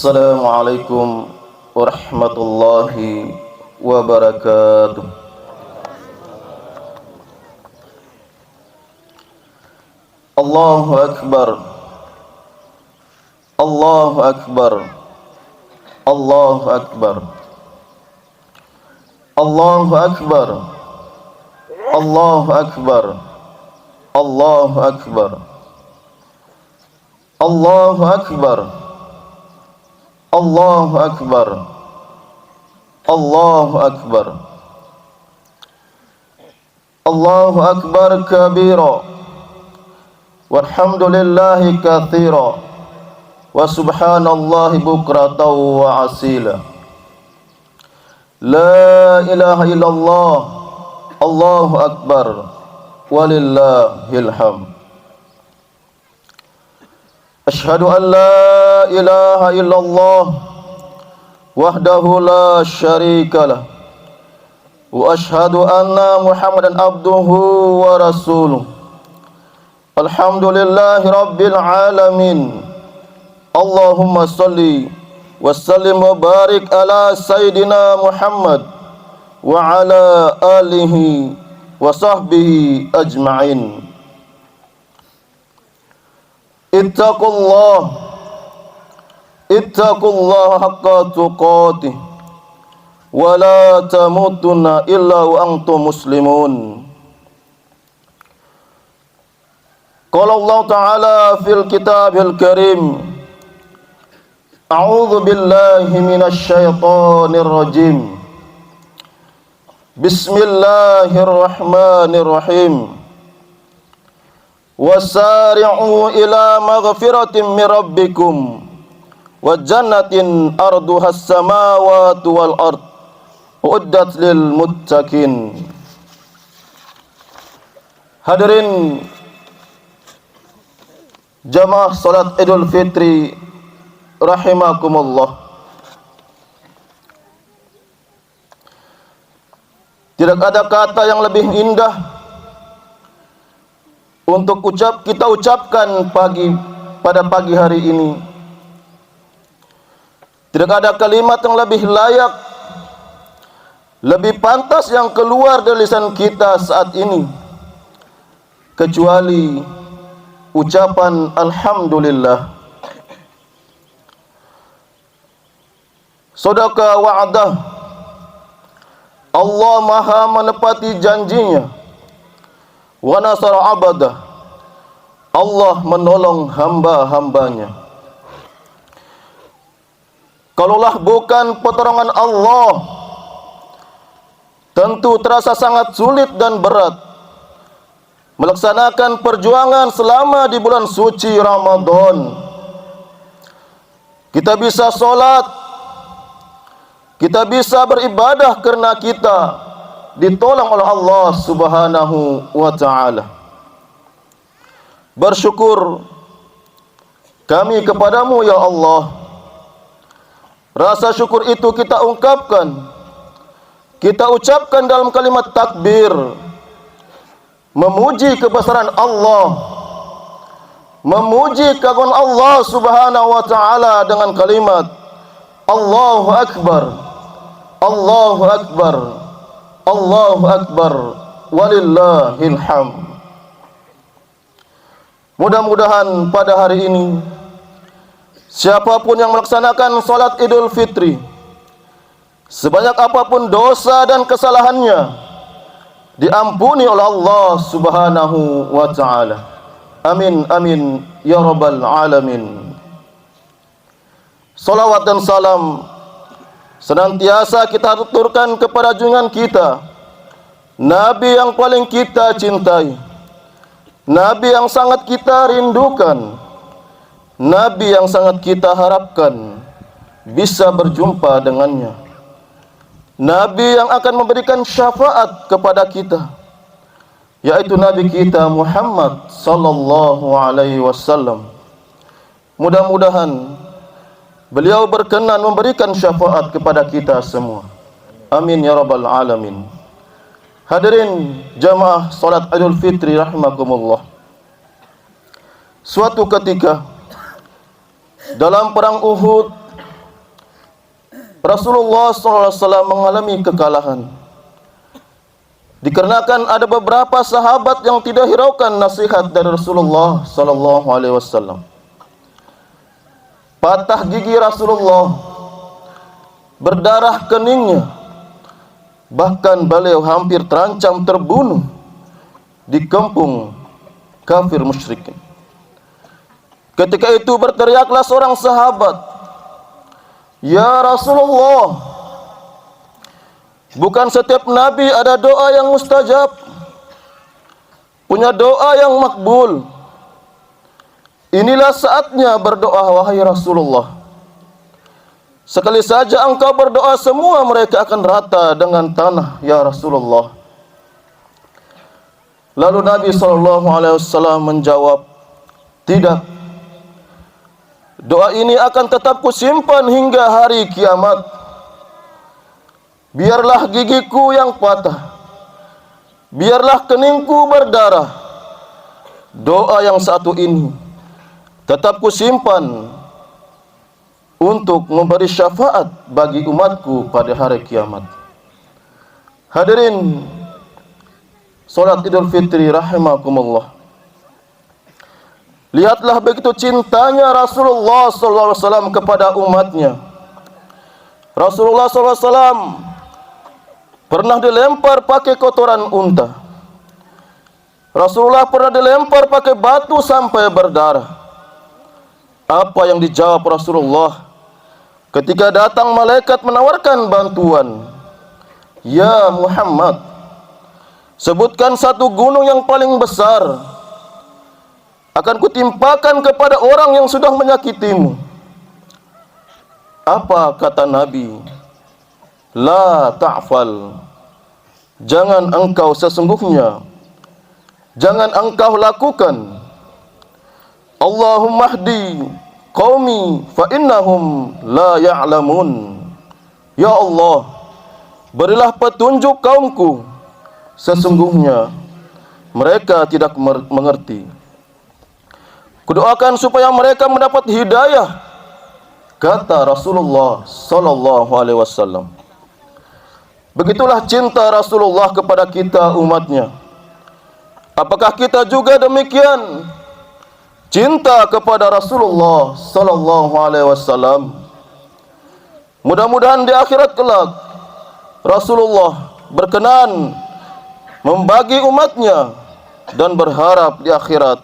Assalamualaikum warahmatullahi wabarakatuh. Allahu Akbar, Allahu Akbar, Allahu Akbar, Allahu Akbar, Allahu Akbar, Allahu Akbar, Allahu Akbar, Allahu Akbar, Allahu Akbar, Allahu Akbar kabira, walhamdulillahi katsira, wa subhanallahi bukratan wa asila. La ilaha illallah, Allahu Akbar, walillahil hamd. Asyhadu an la ilaha illallah wahdahu la syarikalah, wa asyhadu anna Muhammadan abduhu wa rasuluh. Alhamdulillahi rabbil alamin. Allahumma salli wa sallim wa barik ala sayyidina Muhammad wa ala alihi wa sahbihi ajma'in. Ittaqullah, ittaqullah haqqa tuqatih, wa la tamutunna illa wa antum muslimun. Qala Allah Ta'ala fil kitabil karim, a'udzu billahi minasy syaithanir rajim. Bismillahirrahmanirrahim. Wasari'u ila maghfiratin min rabbikum wa jannatin arduhas samawati wal ard uiddat lil muttaqin. Hadirin jamaah salat Idul Fitri rahimakumullah. Tidak ada kata yang lebih indah untuk kita ucapkan pada pagi hari ini. Tidak ada kalimat yang lebih layak, lebih pantas yang keluar dari lisan kita saat ini kecuali ucapan alhamdulillah. Sadaqa wa'dah, Allah maha menepati janjinya. Wa nasara abadah, Allah menolong hamba-hambanya. Kalaulah bukan pertolongan Allah, tentu terasa sangat sulit dan berat melaksanakan perjuangan selama di bulan suci Ramadan. Kita bisa sholat, kita bisa beribadah karena kita ditolong oleh Allah Subhanahu wa ta'ala. Bersyukur kami kepadamu ya Allah. Rasa syukur itu kita ungkapkan, kita ucapkan dalam kalimat takbir, memuji kebesaran Allah, memuji keagungan Allah Subhanahu wa ta'ala dengan kalimat Allahu Akbar, Allahu Akbar, Allahu Akbar, walillahil hamd. Mudah-mudahan pada hari ini siapapun yang melaksanakan salat Idul Fitri, sebanyak apapun dosa dan kesalahannya, diampuni oleh Allah Subhanahu wa ta'ala. Amin amin ya rabbal alamin. Salawat dan salam senantiasa kita tuturkan kepada junjungan kita, Nabi yang paling kita cintai, Nabi yang sangat kita rindukan, Nabi yang sangat kita harapkan bisa berjumpa dengannya, Nabi yang akan memberikan syafaat kepada kita, yaitu Nabi kita Muhammad sallallahu alaihi wasallam. Mudah-mudahan beliau berkenan memberikan syafaat kepada kita semua. Amin ya rabbal alamin. Hadirin jamaah salat Idul Fitri rahimakumullah. Suatu ketika dalam perang Uhud, Rasulullah SAW mengalami kekalahan. Dikarenakan ada beberapa sahabat yang tidak hiraukan nasihat dari Rasulullah SAW. Patah gigi Rasulullah, berdarah keningnya, bahkan beliau hampir terancam terbunuh di kampung kafir musyrikin. Ketika itu berteriaklah seorang sahabat, "Ya Rasulullah, bukan setiap nabi ada doa yang mustajab, punya doa yang makbul. Inilah saatnya berdoa wahai Rasulullah. Sekali saja engkau berdoa, semua mereka akan rata dengan tanah ya Rasulullah." Lalu Nabi SAW menjawab, "Tidak. Doa ini akan tetap kusimpan hingga hari kiamat. Biarlah gigiku yang patah, biarlah keningku berdarah, doa yang satu ini tetap kusimpan untuk memberi syafaat bagi umatku pada hari kiamat." Hadirin salat Idul Fitri rahimakumullah. Lihatlah begitu cintanya Rasulullah SAW kepada umatnya. Rasulullah SAW pernah dilempar pakai kotoran unta. Rasulullah pernah dilempar pakai batu sampai berdarah. Apa yang dijawab Rasulullah ketika datang malaikat menawarkan bantuan? "Ya Muhammad, sebutkan satu gunung yang paling besar, akan kutimpakan kepada orang yang sudah menyakitimu." Apa kata Nabi? "La ta'fal." Jangan engkau, sesungguhnya jangan engkau lakukan. "Allahumma hdi qaumi fa innahum la ya'lamun." Ya Allah, berilah petunjuk kaumku, sesungguhnya mereka tidak mengerti. Kudoakan supaya mereka mendapat hidayah, kata Rasulullah SAW. Begitulah cinta Rasulullah kepada kita umatnya. Apakah kita juga demikian cinta kepada Rasulullah SAW? Mudah-mudahan di akhirat kelak Rasulullah berkenan membagi umatnya, dan berharap di akhirat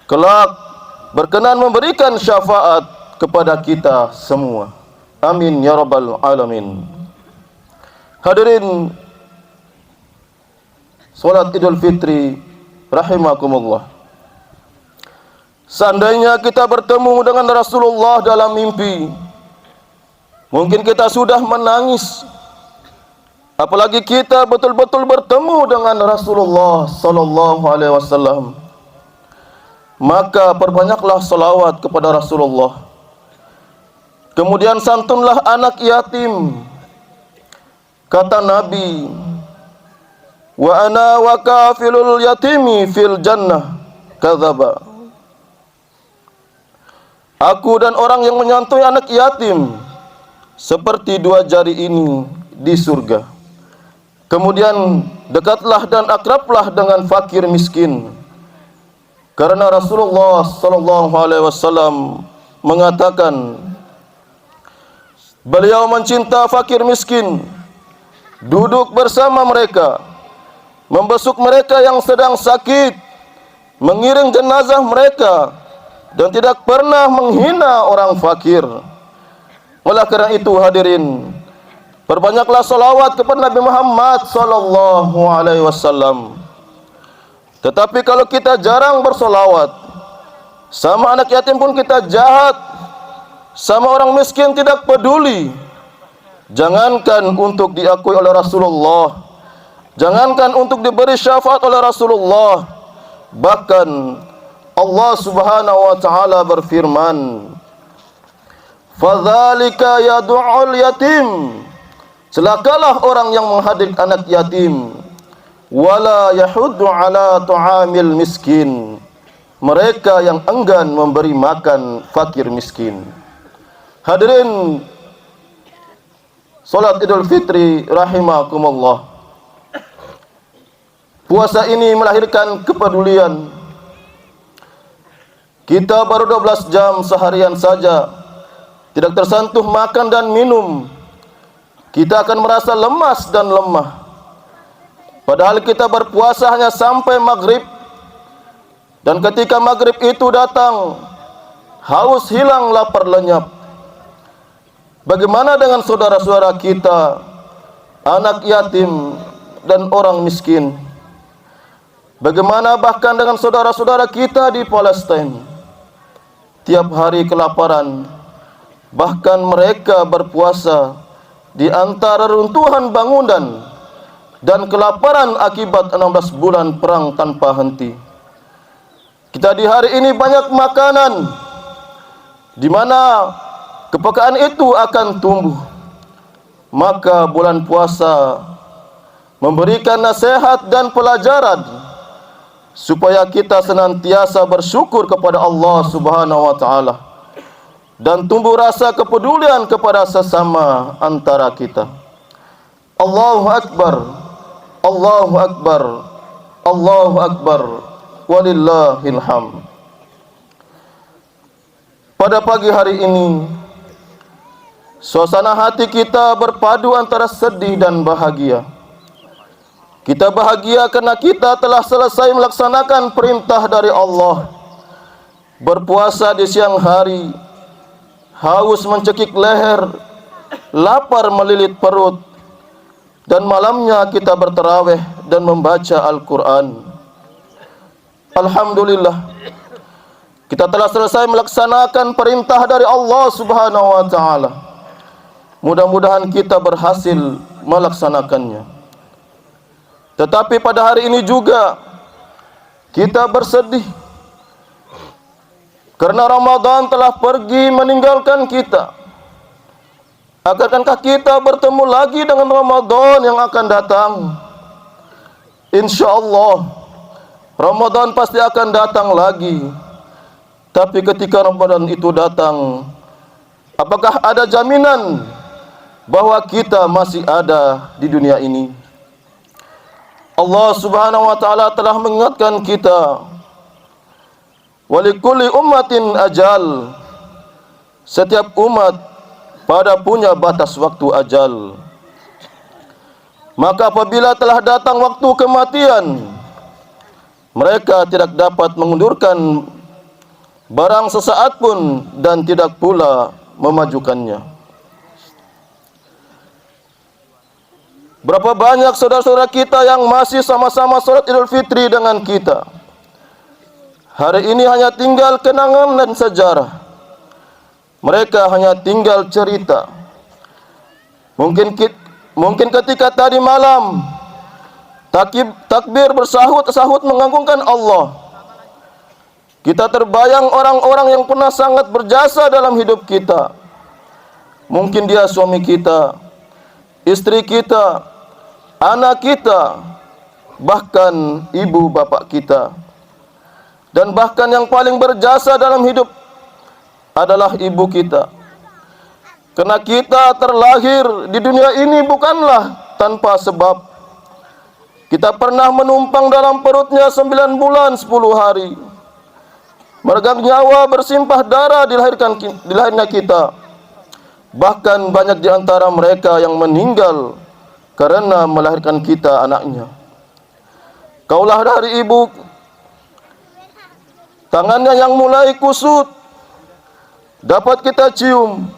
kelak berkenan memberikan syafaat kepada kita semua. Amin ya rabbal alamin. Hadirin salat Idul Fitri rahimakumullah. Seandainya kita bertemu dengan Rasulullah dalam mimpi, mungkin kita sudah menangis. Apalagi kita betul-betul bertemu dengan Rasulullah SAW. Maka perbanyaklah salawat kepada Rasulullah. Kemudian santunlah anak yatim. Kata Nabi, "Wa ana wa kafilul yatimi fil jannah kadzaba." Aku dan orang yang menyantuni anak yatim seperti dua jari ini di surga. Kemudian dekatlah dan akrablah dengan fakir miskin. Karena Rasulullah SAW mengatakan, beliau mencinta fakir miskin, duduk bersama mereka, membesuk mereka yang sedang sakit, mengiring jenazah mereka, dan tidak pernah menghina orang fakir. Oleh karena itu hadirin, perbanyaklah salawat kepada Nabi Muhammad SAW. Tetapi kalau kita jarang bersolawat, sama anak yatim pun kita jahat, sama orang miskin tidak peduli. Jangankan untuk diakui oleh Rasulullah, jangankan untuk diberi syafaat oleh Rasulullah, bahkan Allah Subhanahu wa taala berfirman, "Fadzalika yad'ul yatim." Celakalah orang yang menghadir anak yatim. Wala yahuddu ala tu'amil miskin. Mereka yang enggan memberi makan fakir miskin. Hadirin salat Idul Fitri rahimakumullah. Puasa ini melahirkan kepedulian. Kita baru 12 jam seharian saja tidak tersentuh makan dan minum, kita akan merasa lemas dan lemah. Padahal kita berpuasa hanya sampai maghrib, dan ketika maghrib itu datang, haus hilang, lapar lenyap. Bagaimana dengan saudara-saudara kita, anak yatim dan orang miskin? Bagaimana bahkan dengan saudara-saudara kita di Palestina? Tiap hari kelaparan, bahkan mereka berpuasa di antara runtuhan bangunan dan kelaparan akibat 16 bulan perang tanpa henti. Kita di hari ini banyak makanan, di mana kepekaan itu akan tumbuh. Maka bulan puasa memberikan nasihat dan pelajaran supaya kita senantiasa bersyukur kepada Allah Subhanahu wa taala dan tumbuh rasa kepedulian kepada sesama antara kita. Allahu akbar, Allahu akbar, Allahu akbar, walillahil hamd. Pada pagi hari ini, suasana hati kita berpadu antara sedih dan bahagia. Kita bahagia karena kita telah selesai melaksanakan perintah dari Allah. Berpuasa di siang hari, haus mencekik leher, lapar melilit perut, dan malamnya kita bertarawih dan membaca Al-Quran. Alhamdulillah, kita telah selesai melaksanakan perintah dari Allah Subhanahu wa taala. Mudah-mudahan kita berhasil melaksanakannya. Tetapi pada hari ini juga kita bersedih karena Ramadan telah pergi meninggalkan kita. Akankah kita bertemu lagi dengan Ramadan yang akan datang? InsyaAllah Ramadan pasti akan datang lagi. Tapi ketika Ramadan itu datang, apakah ada jaminan bahwa kita masih ada di dunia ini? Allah Subhanahu wa taala telah mengingatkan kita, walikulli ummatin ajal. Setiap umat pada punya batas waktu ajal. Maka apabila telah datang waktu kematian, mereka tidak dapat mengundurkan barang sesaat pun dan tidak pula memajukannya. Berapa banyak saudara-saudara kita yang masih sama-sama salat Idul Fitri dengan kita. Hari ini hanya tinggal kenangan dan sejarah. Mereka hanya tinggal cerita. Mungkin ketika tadi malam takbir bersahut-sahut mengagungkan Allah, kita terbayang orang-orang yang pernah sangat berjasa dalam hidup kita. Mungkin dia suami kita, istri kita, anak kita, bahkan ibu bapak kita. Dan bahkan yang paling berjasa dalam hidup adalah ibu kita. Karena kita terlahir di dunia ini bukanlah tanpa sebab. Kita pernah menumpang dalam perutnya 9 bulan 10 hari. Meregang nyawa, bersimpah darah dilahirnya kita. Bahkan banyak di antara mereka yang meninggal karena melahirkan kita anaknya. Kaulah dari ibu, tangannya yang mulai kusut dapat kita cium,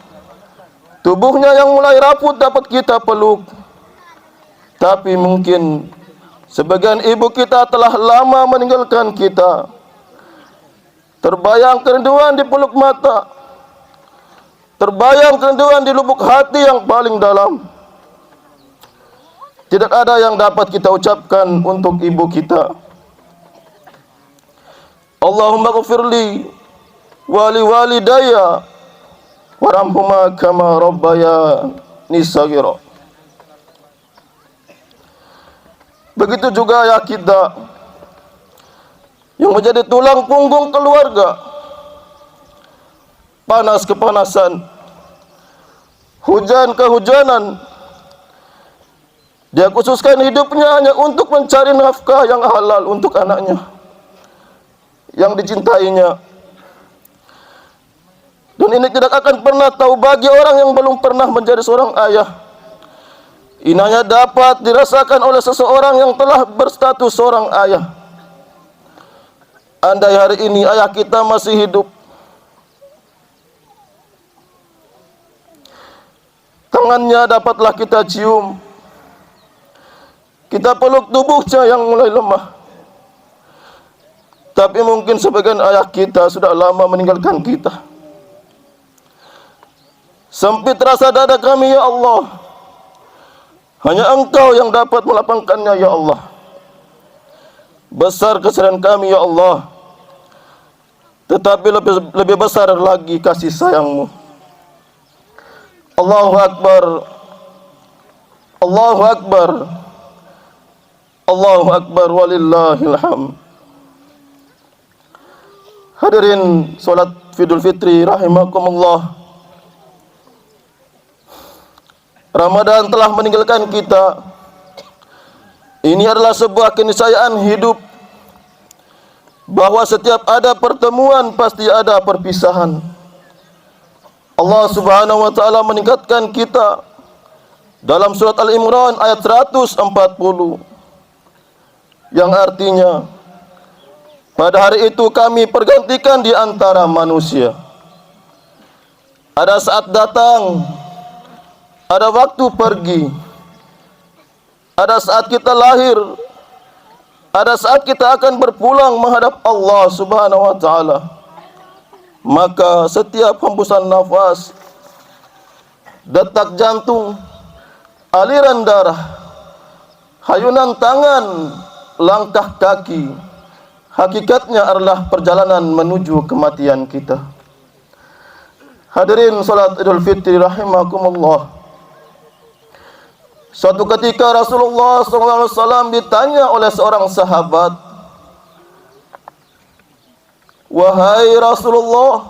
tubuhnya yang mulai rapuh dapat kita peluk. Tapi mungkin sebagian ibu kita telah lama meninggalkan kita. Terbayang kerinduan di peluk mata, terbayang kerinduan di lubuk hati yang paling dalam. Tidak ada yang dapat kita ucapkan untuk ibu kita. Allahumma ghafirli wali walidayya warhamhuma kama rabbayani shaghira. Begitu juga ya kita yang menjadi tulang punggung keluarga. Panas kepanasan, hujan kehujanan, Dia khususkan hidupnya hanya untuk mencari nafkah yang halal untuk anaknya yang dicintainya. Dan ini tidak akan pernah tahu bagi orang yang belum pernah menjadi seorang ayah. Ini hanya dapat dirasakan oleh seseorang yang telah berstatus seorang ayah. Andai hari ini ayah kita masih hidup, tangannya dapatlah kita cium, kita peluk tubuhnya yang mulai lemah. Tapi mungkin sebagian ayah kita sudah lama meninggalkan kita. Sempit rasa dada kami ya Allah, hanya Engkau yang dapat melapangkannya ya Allah. Besar kesalahan kami ya Allah, tetapi lebih besar lagi kasih sayang-Mu. Allahu Akbar, Allahu Akbar, Allahu Akbar, walillahil hamd. Hadirin salat Idul Fitri rahimakumullah. Ramadan telah meninggalkan kita. Ini adalah sebuah keniscayaan hidup, bahwa setiap ada pertemuan pasti ada perpisahan. Allah Subhanahu wa taala meningkatkan kita dalam surat Al-Imran ayat 140, yang artinya, pada hari itu kami pergantikan di antara manusia. Ada saat datang, ada waktu pergi. Ada saat kita lahir, ada saat kita akan berpulang menghadap Allah Subhanahu wa taala. Maka setiap hembusan nafas, detak jantung, aliran darah, hayunan tangan, langkah kaki, hakikatnya adalah perjalanan menuju kematian kita. Hadirin salat Idul Fitri rahimakumullah. Suatu ketika Rasulullah SAW ditanya oleh seorang sahabat, "Wahai Rasulullah,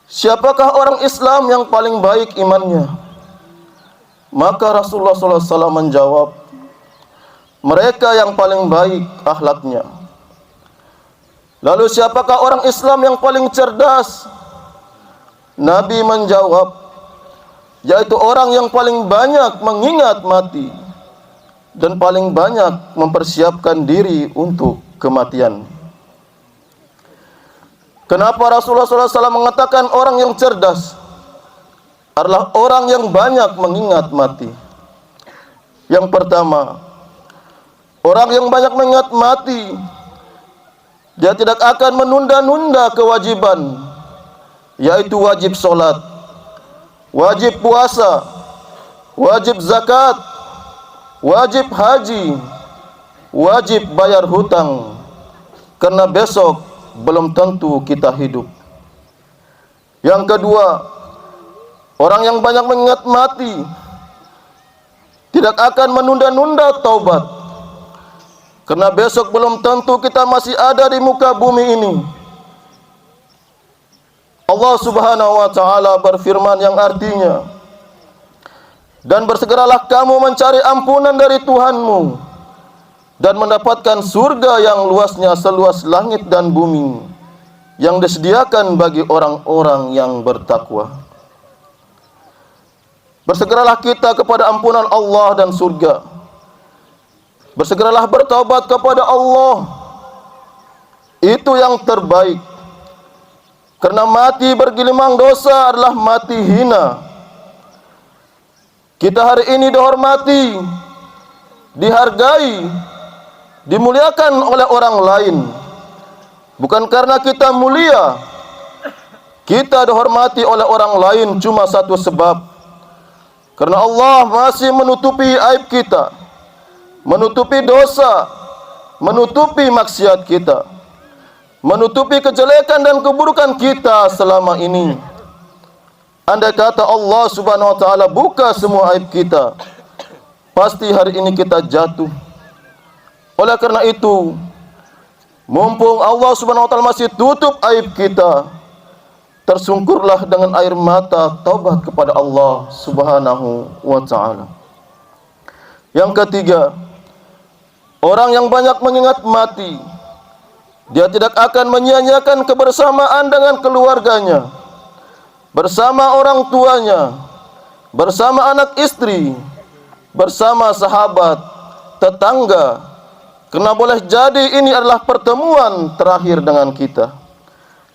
siapakah orang Islam yang paling baik imannya?" Maka Rasulullah SAW menjawab, "Mereka yang paling baik akhlaknya." Lalu siapakah orang Islam yang paling cerdas? Nabi menjawab, yaitu orang yang paling banyak mengingat mati dan paling banyak mempersiapkan diri untuk kematian. Kenapa Rasulullah SAW mengatakan orang yang cerdas adalah orang yang banyak mengingat mati? Yang pertama, orang yang banyak mengingat mati, dia tidak akan menunda-nunda kewajiban, yaitu wajib sholat, wajib puasa, wajib zakat, wajib haji, wajib bayar hutang, karena besok belum tentu kita hidup. Yang kedua, orang yang banyak mengingat mati tidak akan menunda-nunda taubat, karena besok belum tentu kita masih ada di muka bumi ini. Allah Subhanahu wa taala berfirman yang artinya, "Dan bersegeralah kamu mencari ampunan dari Tuhanmu dan mendapatkan surga yang luasnya seluas langit dan bumi, yang disediakan bagi orang-orang yang bertakwa." Bersegeralah kita kepada ampunan Allah dan surga. Bersegeralah bertaubat kepada Allah. Itu yang terbaik. Karena mati bergelimang dosa adalah mati hina. Kita hari ini dihormati, dihargai, dimuliakan oleh orang lain, bukan karena kita mulia. Kita dihormati oleh orang lain cuma satu sebab, karena Allah masih menutupi aib kita, menutupi dosa, menutupi maksiat kita, menutupi kejelekan dan keburukan kita selama ini. Andai kata Allah Subhanahu wa taala buka semua aib kita, pasti hari ini kita jatuh. Oleh karena itu, mumpung Allah Subhanahu wa taala masih tutup aib kita, tersungkurlah dengan air mata taubat kepada Allah Subhanahu wa taala. Yang ketiga, orang yang banyak mengingat mati, dia tidak akan menyia-nyiakan kebersamaan dengan keluarganya, bersama orang tuanya, bersama anak istri, bersama sahabat, tetangga, karena boleh jadi ini adalah pertemuan terakhir dengan kita.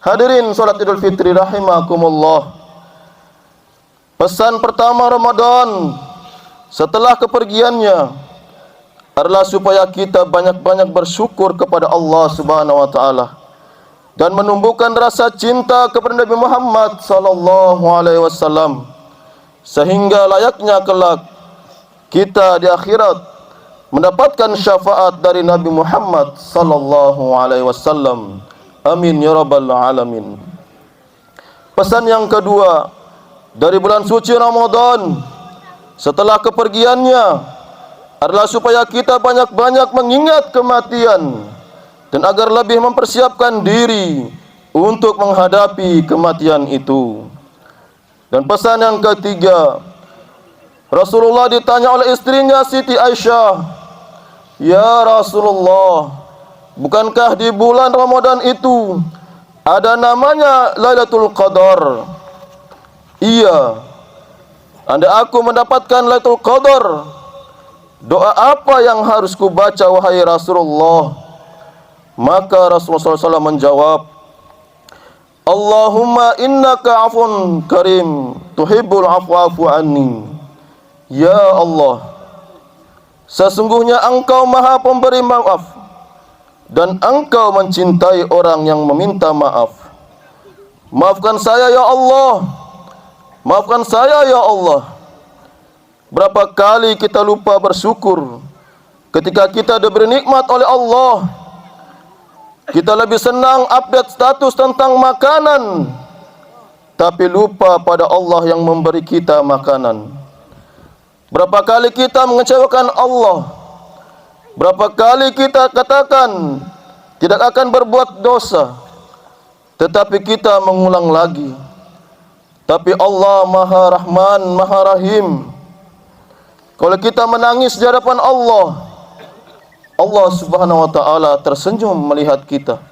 Hadirin salat Idul Fitri rahimakumullah. Pesan pertama Ramadan setelah kepergiannya adalah supaya kita banyak-banyak bersyukur kepada Allah Subhanahu wa taala dan menumbuhkan rasa cinta kepada Nabi Muhammad sallallahu alaihi wasallam sehingga layaknya kelak kita di akhirat mendapatkan syafaat dari Nabi Muhammad sallallahu alaihi wasallam. Amin ya rabbal alamin. Pesan yang kedua dari bulan suci Ramadan setelah kepergiannya adalah supaya kita banyak-banyak mengingat kematian dan agar lebih mempersiapkan diri untuk menghadapi kematian itu. Dan pesan yang ketiga, Rasulullah ditanya oleh istrinya Siti Aisyah, "Ya Rasulullah, bukankah di bulan Ramadan itu ada namanya Lailatul Qadar?" "Iya." "Andai aku mendapatkan Lailatul Qadar, doa apa yang harus kubaca wahai Rasulullah?" Maka Rasulullah SAW menjawab, "Allahumma innaka afun karim, tuhibbul afwa afu anni." Ya Allah, sesungguhnya Engkau Maha Pemberi maaf dan Engkau mencintai orang yang meminta maaf. Maafkan saya ya Allah. Maafkan saya ya Allah. Berapa kali kita lupa bersyukur ketika kita diberi nikmat oleh Allah. Kita lebih senang update status tentang makanan, tapi lupa pada Allah yang memberi kita makanan. Berapa kali kita mengecewakan Allah. Berapa kali kita katakan tidak akan berbuat dosa, tetapi kita mengulang lagi. Tapi Allah Maha Rahman, Maha Rahim. Kalau kita menangis di hadapan Allah, Allah Subhanahu wa taala tersenyum melihat kita.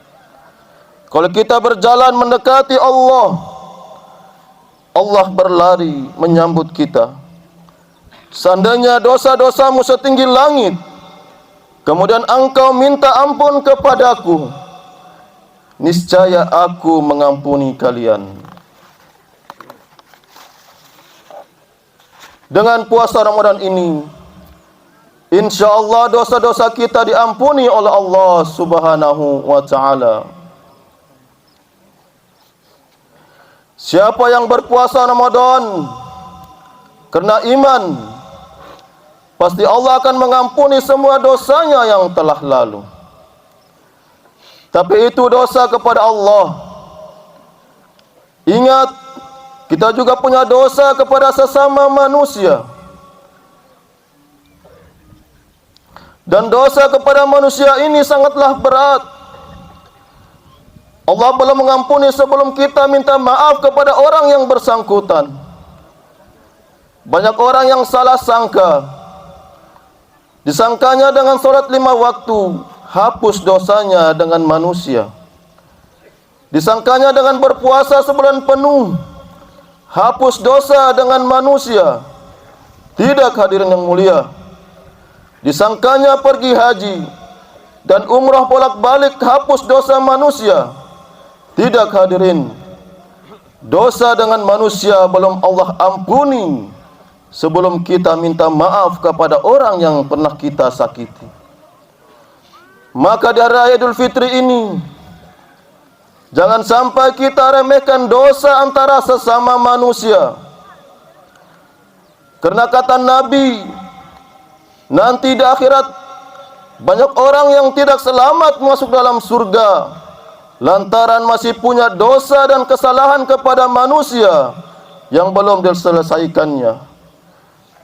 Kalau kita berjalan mendekati Allah, Allah berlari menyambut kita. Seandainya dosa-dosamu setinggi langit, kemudian engkau minta ampun kepadaku, niscaya aku mengampuni kalian. Dengan puasa Ramadan ini, insyaallah dosa-dosa kita diampuni oleh Allah Subhanahu wa taala. Siapa yang berpuasa Ramadan karena iman, pasti Allah akan mengampuni semua dosanya yang telah lalu. Tapi itu dosa kepada Allah. Ingat, kita juga punya dosa kepada sesama manusia. Dan dosa kepada manusia ini sangatlah berat. Allah belum mengampuni sebelum kita minta maaf kepada orang yang bersangkutan. Banyak orang yang salah sangka. Disangkanya dengan sholat 5 waktu, hapus dosanya dengan manusia. Disangkanya dengan berpuasa sebulan penuh, hapus dosa dengan manusia. Tidak, hadirin yang mulia. Disangkanya pergi haji dan umrah bolak-balik, hapus dosa manusia. Tidak, hadirin. Dosa dengan manusia belum Allah ampuni sebelum kita minta maaf kepada orang yang pernah kita sakiti. Maka di hari Idul Fitri ini, jangan sampai kita remehkan dosa antara sesama manusia. Karena kata Nabi, nanti di akhirat banyak orang yang tidak selamat masuk dalam surga lantaran masih punya dosa dan kesalahan kepada manusia yang belum diselesaikannya.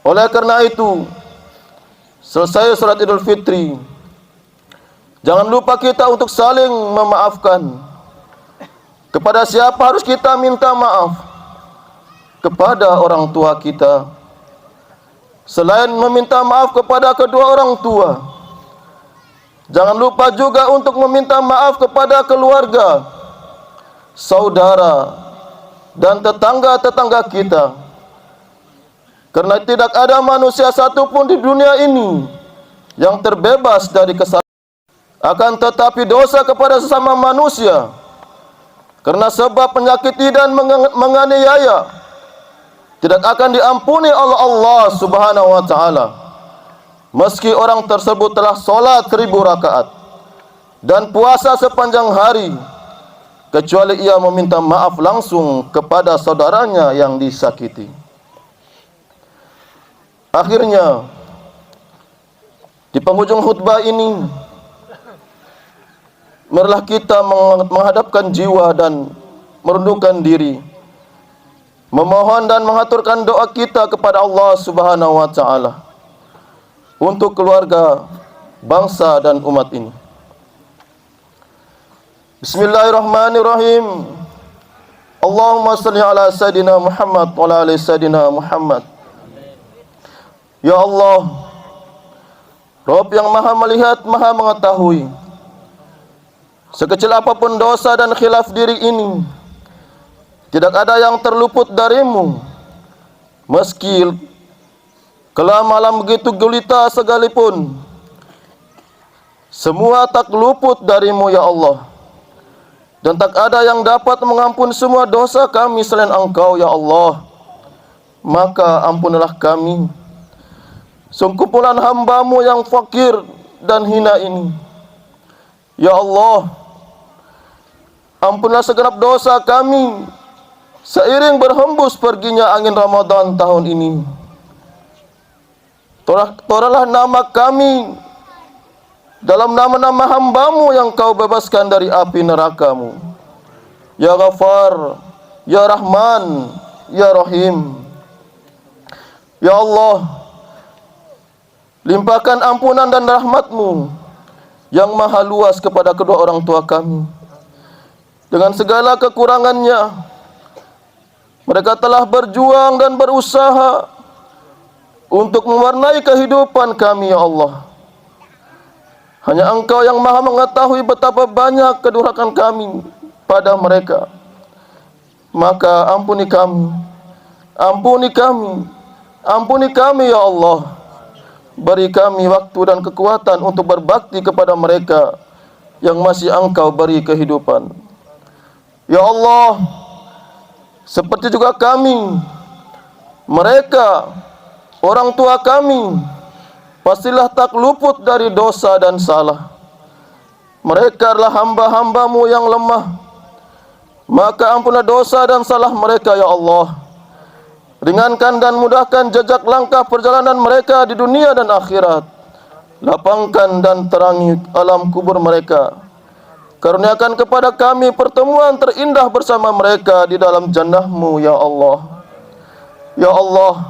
Oleh karena itu, selesai salat Idul Fitri, jangan lupa kita untuk saling memaafkan. Kepada siapa harus kita minta maaf? Kepada orang tua kita, selain meminta maaf kepada kedua orang tua. Jangan lupa juga untuk meminta maaf kepada keluarga, saudara, dan tetangga-tetangga kita. Karena tidak ada manusia satupun di dunia ini yang terbebas dari kesalahan. Akan tetapi dosa kepada sesama manusia, karena sebab menyakiti dan menganiaya, tidak akan diampuni oleh Allah Subhanahu wa taala. Meski orang tersebut telah solat 1000 rakaat dan puasa sepanjang hari, kecuali ia meminta maaf langsung kepada saudaranya yang disakiti. Akhirnya, di penghujung khutbah ini, marilah kita menghadapkan jiwa dan merundukkan diri, memohon dan mengaturkan doa kita kepada Allah Subhanahu wa taala untuk keluarga, bangsa dan umat ini. Bismillahirrahmanirrahim. Allahumma salli ala Sayyidina Muhammad wa ala ali Sayyidina Muhammad. Ya Allah, Rabb yang maha melihat, maha mengetahui, sekecil apapun dosa dan khilaf diri ini, tidak ada yang terluput darimu. Meski kelak malam begitu gulita sekalipun, semua tak luput darimu ya Allah. Dan tak ada yang dapat mengampun semua dosa kami selain Engkau ya Allah. Maka ampunilah kami, sekumpulan hamba-Mu yang fakir dan hina ini. Ya Allah, ampunilah segenap dosa kami seiring berhembus perginya angin Ramadan tahun ini. Toralah nama kami dalam nama-nama hamba-Mu yang Kau bebaskan dari api neraka-Mu. Ya Ghafar, Ya Rahman, Ya Rahim. Ya Allah, limpahkan ampunan dan rahmat-Mu yang maha luas kepada kedua orang tua kami. Dengan segala kekurangannya, mereka telah berjuang dan berusaha untuk mewarnai kehidupan kami ya Allah. Hanya Engkau yang maha mengetahui betapa banyak kedurhakaan kami pada mereka. Maka ampuni kami, ampuni kami, ampuni kami ya Allah. Beri kami waktu dan kekuatan untuk berbakti kepada mereka yang masih Engkau beri kehidupan. Ya Allah, seperti juga kami, mereka, orang tua kami, pastilah tak luput dari dosa dan salah. Mereka adalah hamba-hamba-Mu yang lemah. Maka ampunlah dosa dan salah mereka ya Allah. Ringankan dan mudahkan jejak langkah perjalanan mereka di dunia dan akhirat. Lapangkan dan terangi alam kubur mereka. Karuniakan kepada kami pertemuan terindah bersama mereka di dalam jannah-Mu ya Allah. Ya Allah,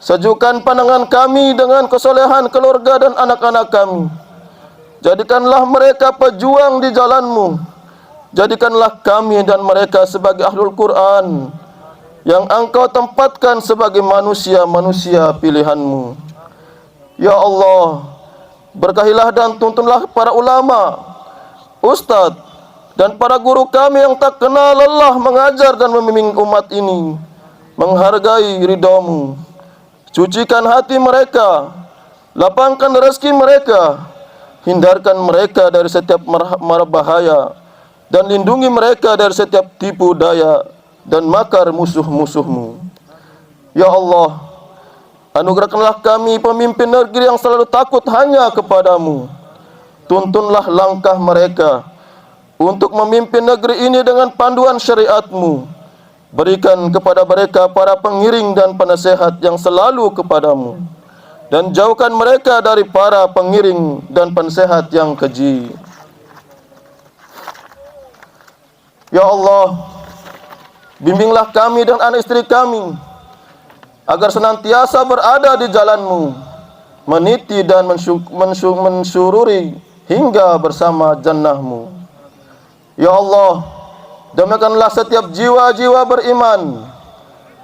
sejukkan pandangan kami dengan kesolehan keluarga dan anak-anak kami. Jadikanlah mereka pejuang di jalan-Mu. Jadikanlah kami dan mereka sebagai ahlul Quran yang Engkau tempatkan sebagai manusia-manusia pilihan-Mu. Ya Allah, berkahilah dan tuntunlah para ulama, ustadz, dan para guru kami yang tak kenal lelah mengajar dan membimbing umat ini menghargai ridha-Mu. Cucikan hati mereka, lapangkan rezeki mereka, hindarkan mereka dari setiap mara bahaya, dan lindungi mereka dari setiap tipu daya dan makar musuh-musuh-Mu. Ya Allah, anugerahkanlah kami pemimpin negeri yang selalu takut hanya kepada-Mu. Tuntunlah langkah mereka untuk memimpin negeri ini dengan panduan syariat-Mu. Berikan kepada mereka para pengiring dan penasehat yang selalu kepada-Mu, dan jauhkan mereka dari para pengiring dan penasehat yang keji. Ya Allah, bimbinglah kami dan anak istri kami agar senantiasa berada di jalan-Mu, meniti dan mensyururi hingga bersama jannah-Mu. Ya Allah, damaikanlah setiap jiwa-jiwa beriman,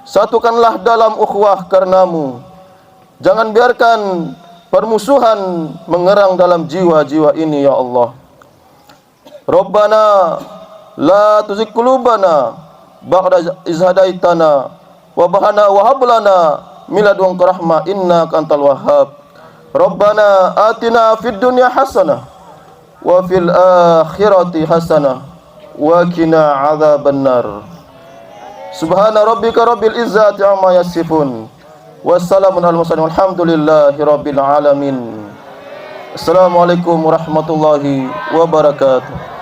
satukanlah dalam ukhuwah karena-Mu. Jangan biarkan permusuhan mengerang dalam jiwa-jiwa ini ya Allah. Rabbana la tuzigh qulubana ba'da idh hadaitana wa hab lana min ladunka rahmah innaka antal wahhab. Rabbana atina fid dunya hasanah wa fil akhirati hasanah wa qina adzabannar. Subhana rabbika rabbil izzati amma yasifun. Wassalamun alal mursalin walhamdulillahi rabbil alamin. Assalamualaikum warahmatullahi wabarakatuh.